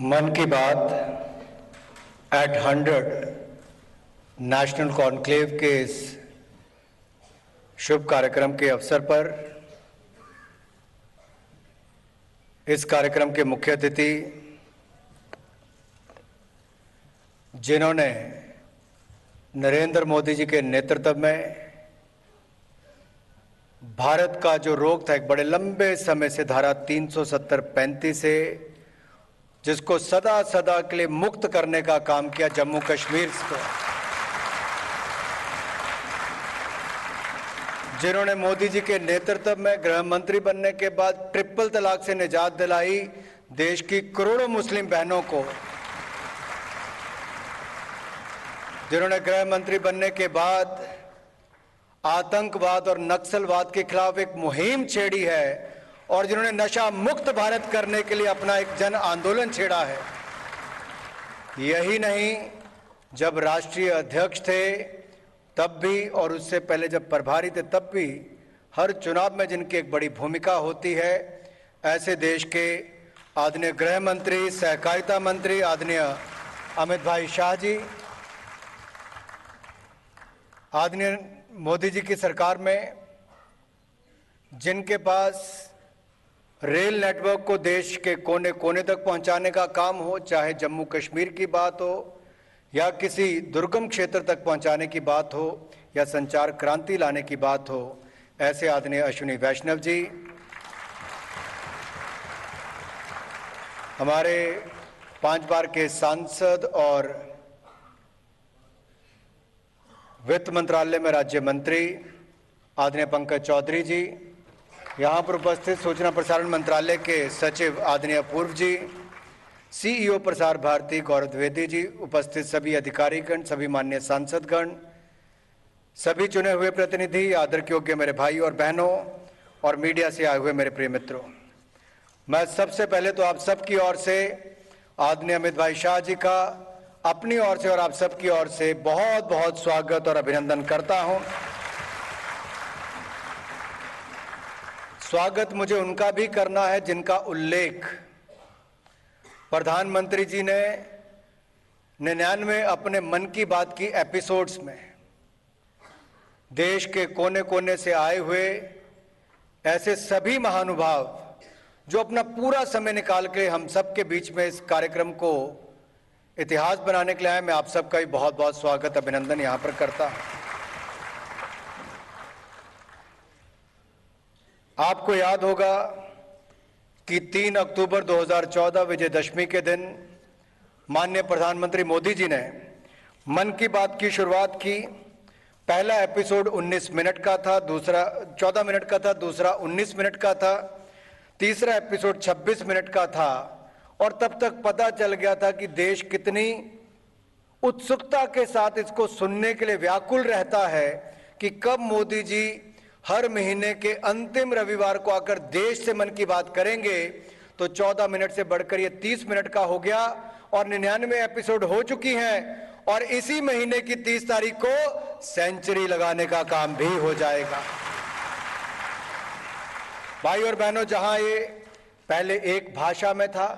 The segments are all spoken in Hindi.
मन की बात एट 100 नेशनल कॉन्क्लेव के इस शुभ कार्यक्रम के अवसर पर इस कार्यक्रम के मुख्य अतिथि जिन्होंने नरेंद्र मोदी जी के नेतृत्व में भारत का जो रोग था एक बड़े लंबे समय से धारा 370-35 से जिसको सदा सदा के लिए मुक्त करने का काम किया जम्मू कश्मीर को, जिन्होंने मोदी जी के नेतृत्व में गृह मंत्री बनने के बाद ट्रिपल तलाक से निजात दिलाई देश की करोड़ों मुस्लिम बहनों को, जिन्होंने गृह मंत्री बनने के बाद आतंकवाद और नक्सलवाद के खिलाफ एक मुहिम छेड़ी है और जिन्होंने नशा मुक्त भारत करने के लिए अपना एक जन आंदोलन छेड़ा है। यही नहीं, जब राष्ट्रीय अध्यक्ष थे तब भी और उससे पहले जब प्रभारी थे तब भी हर चुनाव में जिनकी एक बड़ी भूमिका होती है, ऐसे देश के आदरणीय गृह मंत्री, सहकारिता मंत्री आदरणीय अमित भाई शाह जी, आदरणीय मोदी जी की सरकार में जिनके पास रेल नेटवर्क को देश के कोने कोने तक पहुंचाने का काम हो, चाहे जम्मू कश्मीर की बात हो या किसी दुर्गम क्षेत्र तक पहुंचाने की बात हो या संचार क्रांति लाने की बात हो, ऐसे आदरणीय अश्विनी वैष्णव जी, हमारे 5 बार के सांसद और वित्त मंत्रालय में राज्य मंत्री आदरणीय पंकज चौधरी जी, यहाँ पर उपस्थित सूचना प्रसारण मंत्रालय के सचिव आदरणीय अपूर्व जी, सीईओ प्रसार भारती गौरव द्विवेदी जी, उपस्थित सभी अधिकारीगण, सभी माननीय सांसदगण, सभी चुने हुए प्रतिनिधि, आदर के योग्य मेरे भाई और बहनों और मीडिया से आए हुए मेरे प्रिय मित्रों, मैं सबसे पहले तो आप सबकी ओर से आदरणीय अमित भाई शाह जी का अपनी ओर से और आप सबकी ओर से बहुत बहुत स्वागत और अभिनंदन करता हूं। स्वागत मुझे उनका भी करना है जिनका उल्लेख प्रधानमंत्री जी ने 99 अपने मन की बात की एपिसोड्स में देश के कोने कोने से आए हुए ऐसे सभी महानुभाव जो अपना पूरा समय निकाल के हम सबके बीच में इस कार्यक्रम को इतिहास बनाने के लिए आए, मैं आप सबका भी बहुत बहुत स्वागत अभिनंदन यहां पर करता हूं। आपको याद होगा कि 3 अक्टूबर 2014 विजयदशमी के दिन माननीय प्रधानमंत्री मोदी जी ने मन की बात की शुरुआत की। पहला एपिसोड 19 मिनट का था, दूसरा 14 मिनट का था, दूसरा 19 मिनट का था, तीसरा एपिसोड 26 मिनट का था और तब तक पता चल गया था कि देश कितनी उत्सुकता के साथ इसको सुनने के लिए व्याकुल रहता है कि कब मोदी जी हर महीने के अंतिम रविवार को आकर देश से मन की बात करेंगे। तो 14 मिनट से बढ़कर ये 30 मिनट का हो गया और 99 एपिसोड हो चुकी हैं और इसी महीने की 30 तारीख को सेंचुरी लगाने का काम भी हो जाएगा। भाई और बहनों, जहां ये पहले एक भाषा में था,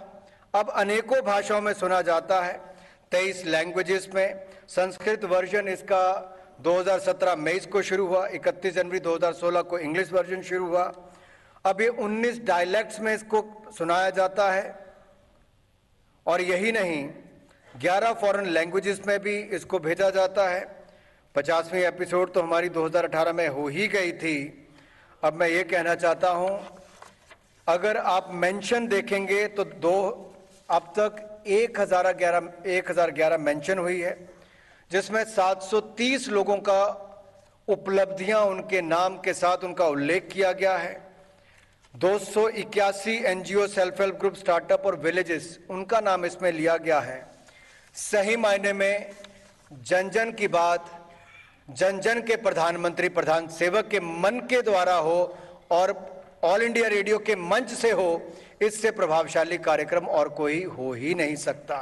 अब अनेकों भाषाओं में सुना जाता है, 23 लैंग्वेजेस में। संस्कृत वर्जन इसका 2017 मई को शुरू हुआ, 31 जनवरी 2016 को इंग्लिश वर्जन शुरू हुआ। अब ये 19 डायलेक्ट्स में इसको सुनाया जाता है और यही नहीं, 11 फॉरेन लैंग्वेजेस में भी इसको भेजा जाता है। 50वीं एपिसोड तो हमारी 2018 में हो ही गई थी। अब मैं ये कहना चाहता हूं, अगर आप मेंशन देखेंगे तो अब तक 1011 मेंशन हुई है, जिसमें 730 लोगों का उपलब्धियां उनके नाम के साथ उनका उल्लेख किया गया है। 281 NGO, self help group, startup और विलेजेस, उनका नाम इसमें लिया गया है। सही मायने में जन जन की बात जन जन के प्रधानमंत्री, प्रधान सेवक के मन के द्वारा हो और ऑल इंडिया रेडियो के मंच से हो, इससे प्रभावशाली कार्यक्रम और कोई हो ही नहीं सकता।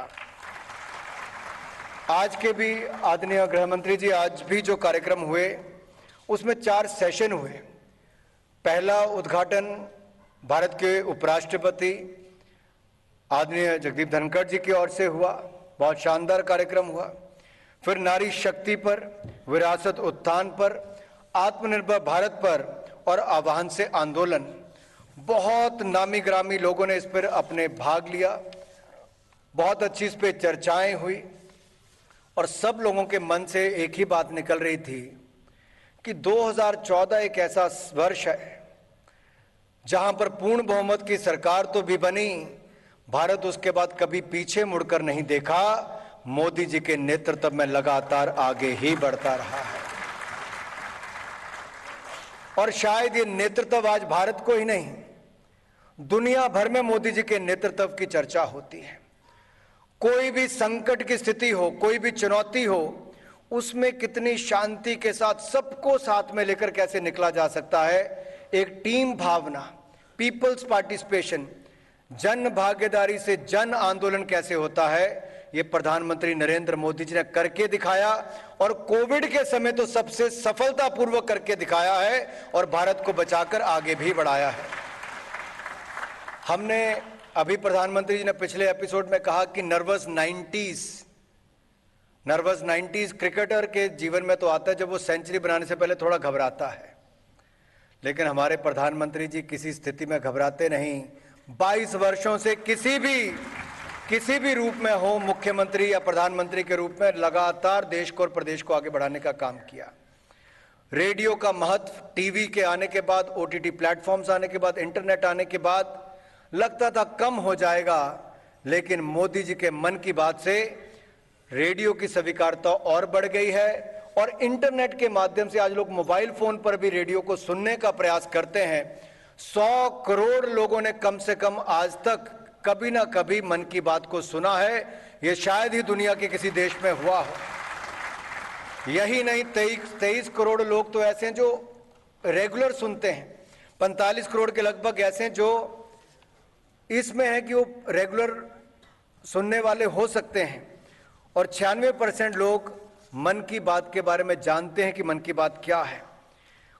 आज के भी आदरणीय गृह मंत्री जी, आज भी जो कार्यक्रम हुए उसमें 4 सेशन हुए। पहला उद्घाटन भारत के उपराष्ट्रपति आदरणीय जगदीप धनखड़ जी की ओर से हुआ, बहुत शानदार कार्यक्रम हुआ। फिर नारी शक्ति पर, विरासत उत्थान पर, आत्मनिर्भर भारत पर और आह्वान से आंदोलन, बहुत नामी ग्रामी लोगों ने इस पर अपने भाग लिया। बहुत अच्छी इस पर चर्चाएं हुई और सब लोगों के मन से एक ही बात निकल रही थी कि 2014 एक ऐसा वर्ष है जहां पर पूर्ण बहुमत की सरकार तो भी बनी, भारत उसके बाद कभी पीछे मुड़कर नहीं देखा, मोदी जी के नेतृत्व में लगातार आगे ही बढ़ता रहा है। और शायद ये नेतृत्व आज भारत को ही नहीं, दुनिया भर में मोदी जी के नेतृत्व की चर्चा होती है। कोई भी संकट की स्थिति हो, कोई भी चुनौती हो, उसमें कितनी शांति के साथ सबको साथ में लेकर कैसे निकला जा सकता है। एक टीम भावना, पीपल्स पार्टिसिपेशन, जन भागीदारी से जन आंदोलन कैसे होता है, ये प्रधानमंत्री नरेंद्र मोदी जी ने करके दिखाया और कोविड के समय तो सबसे सफलतापूर्वक करके दिखाया है और भारत को बचाकर आगे भी बढ़ाया है। हमने अभी प्रधानमंत्री जी ने पिछले एपिसोड में कहा कि नर्वस 90s क्रिकेटर के जीवन में तो आता है जब वो सेंचुरी बनाने से पहले थोड़ा घबराता है, लेकिन हमारे प्रधानमंत्री जी किसी स्थिति में घबराते नहीं। 22 वर्षों से किसी भी रूप में हो, मुख्यमंत्री या प्रधानमंत्री के रूप में लगातार देश को और प्रदेश को आगे बढ़ाने का काम किया। रेडियो का महत्व टीवी के आने के बाद, ओटीटी प्लेटफॉर्म्स आने के बाद, इंटरनेट आने के बाद लगता था कम हो जाएगा, लेकिन मोदी जी के मन की बात से रेडियो की स्वीकारता और बढ़ गई है और इंटरनेट के माध्यम से आज लोग मोबाइल फोन पर भी रेडियो को सुनने का प्रयास करते हैं। 100 करोड़ लोगों ने कम से कम आज तक कभी ना कभी मन की बात को सुना है। यह शायद ही दुनिया के किसी देश में हुआ हो। यही नहीं, 23 करोड़ लोग तो ऐसे हैं जो रेगुलर सुनते हैं, 45 करोड़ के लगभग ऐसे हैं जो इसमें है कि वो रेगुलर सुनने वाले हो सकते हैं और 96% लोग मन की बात के बारे में जानते हैं कि मन की बात क्या है।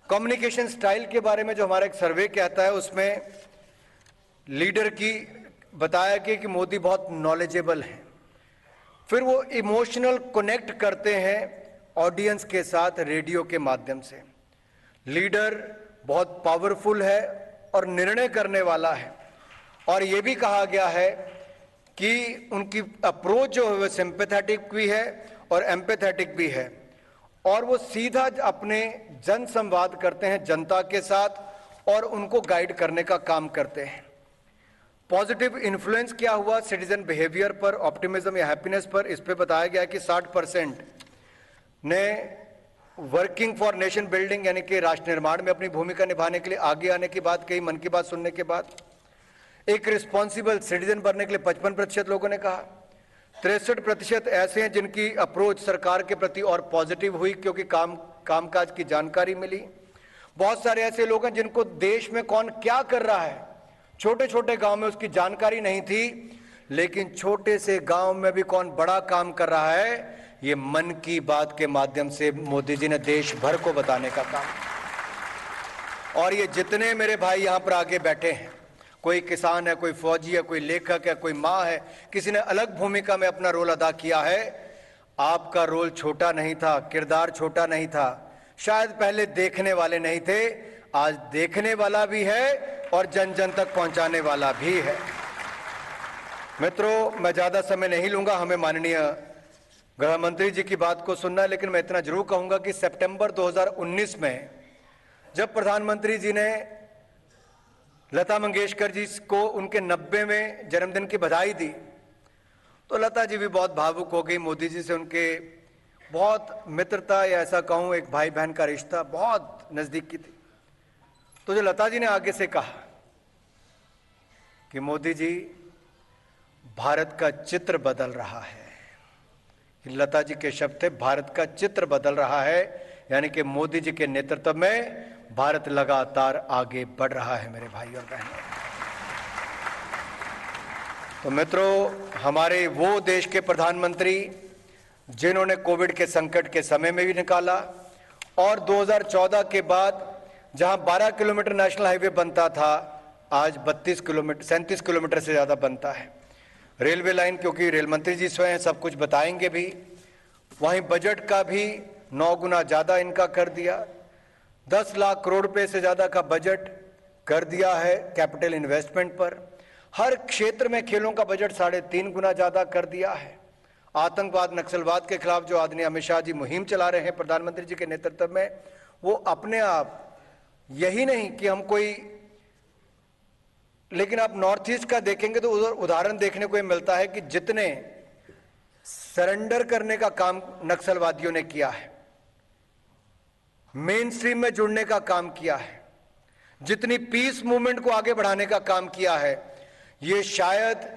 कम्युनिकेशन स्टाइल के बारे में जो हमारा एक सर्वे कहता है, उसमें लीडर की बताया कि मोदी बहुत नॉलेजेबल हैं। फिर वो इमोशनल कनेक्ट करते हैं ऑडियंस के साथ रेडियो के माध्यम से। लीडर बहुत पावरफुल है और निर्णय करने वाला है और ये भी कहा गया है कि उनकी अप्रोच जो है वो सिंपैथेटिक भी है और एम्पैथेटिक भी है और वो सीधा अपने जन संवाद करते हैं जनता के साथ और उनको गाइड करने का काम करते हैं। पॉजिटिव इन्फ्लुएंस क्या हुआ सिटीजन बिहेवियर पर, ऑप्टिमिज्म या हैप्पीनेस पर, इस पे बताया गया कि 60% ने वर्किंग फॉर नेशन बिल्डिंग यानी कि राष्ट्र निर्माण में अपनी भूमिका निभाने के लिए आगे आने की बात कही मन की बात सुनने के बाद। एक रिस्पॉन्सिबल सिटीजन बनने के लिए 55% लोगों ने कहा। 63% ऐसे हैं जिनकी अप्रोच सरकार के प्रति और पॉजिटिव हुई क्योंकि कामकाज की जानकारी मिली। बहुत सारे ऐसे लोग हैं जिनको देश में कौन क्या कर रहा है, छोटे छोटे गांव में उसकी जानकारी नहीं थी, लेकिन छोटे से गांव में भी कौन बड़ा काम कर रहा है, ये मन की बात के माध्यम से मोदी जी ने देश भर को बताने का काम। और ये जितने मेरे भाई यहां पर आगे बैठे हैं, कोई किसान है, कोई फौजी है, कोई लेखक है, कोई माँ है, किसी ने अलग भूमिका में अपना रोल अदा किया है। आपका रोल छोटा नहीं था, किरदार छोटा नहीं था। शायद पहले देखने वाले नहीं थे, आज देखने वाला भी है और जन जन तक पहुंचाने वाला भी है। मित्रों, मैं ज्यादा समय नहीं लूंगा, हमें माननीय गृह मंत्री जी की बात को सुनना है, लेकिन मैं इतना जरूर कहूंगा कि सितंबर 2019 में जब प्रधानमंत्री जी ने लता मंगेशकर जी को उनके 90वें जन्मदिन की बधाई दी, तो लता जी भी बहुत भावुक हो गई। मोदी जी से उनके बहुत मित्रता या ऐसा कहूं एक भाई बहन का रिश्ता बहुत नजदीक की थी। तो जो लता जी ने आगे से कहा कि मोदी जी भारत का चित्र बदल रहा है, लता जी के शब्द थे, भारत का चित्र बदल रहा है, यानी कि मोदी जी के नेतृत्व में भारत लगातार आगे बढ़ रहा है। मेरे भाई और बहनों, तो मित्रों, हमारे वो देश के प्रधानमंत्री जिन्होंने कोविड के संकट के समय में भी निकाला और 2014 के बाद जहां 12 किलोमीटर नेशनल हाईवे बनता था, आज 37 किलोमीटर से ज्यादा बनता है। रेलवे लाइन, क्योंकि रेल मंत्री जी स्वयं सब कुछ बताएंगे भी। वहीं बजट का भी 9 गुना ज्यादा इनका कर दिया। 10 लाख करोड़ रुपए से ज्यादा का बजट कर दिया है कैपिटल इन्वेस्टमेंट पर। हर क्षेत्र में खेलों का बजट 3.5 गुना ज्यादा कर दिया है। आतंकवाद नक्सलवाद के खिलाफ जो आदरणीय अमित शाह जी मुहिम चला रहे हैं प्रधानमंत्री जी के नेतृत्व में, वो अपने आप यही नहीं कि हम कोई, लेकिन आप नॉर्थ ईस्ट का देखेंगे तो उधर उदाहरण देखने को मिलता है कि जितने सरेंडर करने का काम नक्सलवादियों ने किया है, मेन स्ट्रीम में जुड़ने का काम किया है, जितनी पीस मूवमेंट को आगे बढ़ाने का काम किया है, ये शायद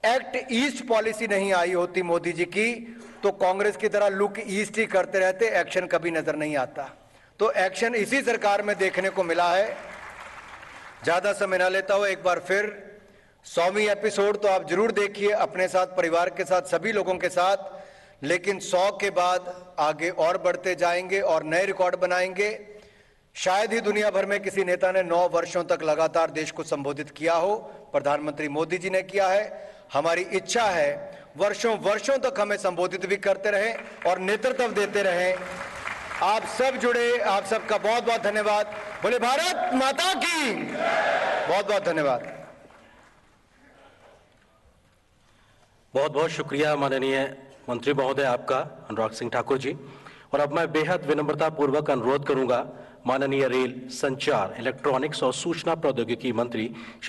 एक्ट ईस्ट पॉलिसी नहीं आई होती मोदी जी की तो कांग्रेस की तरह लुक ईस्ट ही करते रहते, एक्शन कभी नजर नहीं आता। तो एक्शन इसी सरकार में देखने को मिला है। ज्यादा समय ना लेता हुआ एक बार फिर 100वीं एपिसोड तो आप जरूर देखिए अपने साथ, परिवार के साथ, सभी लोगों के साथ, लेकिन 100 के बाद आगे और बढ़ते जाएंगे और नए रिकॉर्ड बनाएंगे। शायद ही दुनिया भर में किसी नेता ने 9 वर्षों तक लगातार देश को संबोधित किया हो, प्रधानमंत्री मोदी जी ने किया है। हमारी इच्छा है वर्षों वर्षों तक हमें संबोधित भी करते रहें और नेतृत्व देते रहें। आप सब जुड़े, आप सबका बहुत बहुत धन्यवाद। बोले भारत माता की, बहुत बहुत धन्यवाद। बहुत बहुत शुक्रिया माननीय मंत्री महोदय आपका, अनुराग सिंह ठाकुर जी। और अब मैं बेहद विनम्रता पूर्वक अनुरोध करूंगा माननीय रेल, संचार, इलेक्ट्रॉनिक्स और सूचना प्रौद्योगिकी मंत्री श्री